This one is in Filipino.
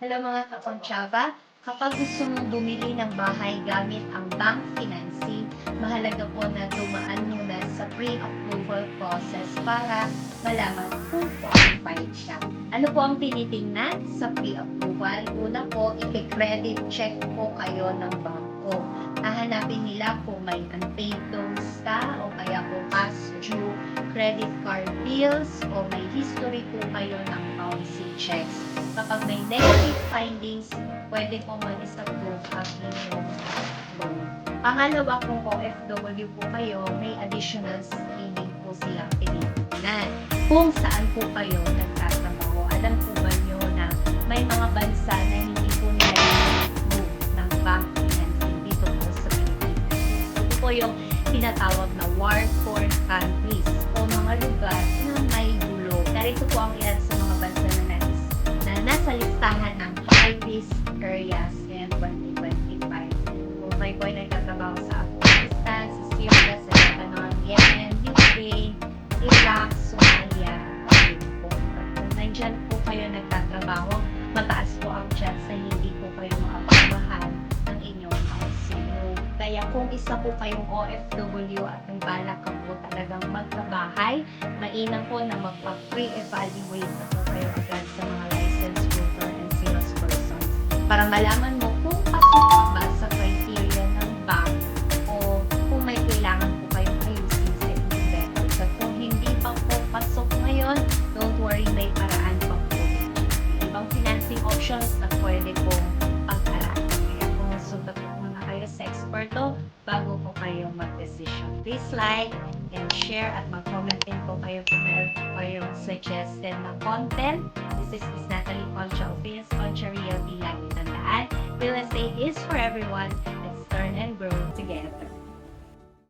Hello mga kakonsyaba, kapag gusto mong bumili ng bahay gamit ang bank financing, mahalaga po na dumaan muna sa pre-approval process para malaman kung qualified siya. Ano po ang tinitingnan sa pre-approval? Una po, i-credit check po kayo ng bangko. Hahanapin nila kung may unpaid loans ka o kaya po past due credit card bills o may history po kayo ng bouncy checks. Kapag may negative findings, pwede po mag-disapprove ang inyong loan. Pangalawa, kung OFW po kayo, may additional screening po silang tinitingnan. Kung saan po kayo nagtatrabaho, alam po ba nyo na may mga bansa na hindi po nila i-approve ng bank financing dito po sa Pilipinas. Ito po yung tinatawag na war-torn countries o mga lugar na may gulo. Narito po ang ilan sa mga bansa na nasa listahan ng high-risk areas in 2025. Kung kayo po ay nagtatrabaho sa Afghanistan, sa Syria, sa Lebanon, Yemen, Ukraine, Iraq, Somalia, po. Kung nandyan po kayo nagtatrabaho, mataas po ang chance na hindi po kayo makapagmahal ng inyong housing. Kaya kung isa po kayong OFW at ang balak ka po talagang magtrabahay, mainam po na magpa-pre-evaluate na po kayo agad sa mga licensed broker and salespersons para malaman mo kung pasok ka ba sa criteria ng bank o kung may kailangan po kayong ayusin sa inyong records. At kung hindi pa po pasok ngayon, don't worry, may paraan pa po. Ibang financing options na pwede pong pag-aralan. Kaya kung sunod muna kayo sa experto bago po kayo mag-decision. Please like and share at mag-comment din po kayo kung meron po kayong suggested na content. This is Miss Natalie Concha of Concha Realty. Lagi tandaan, real estate is for everyone. Let's learn and grow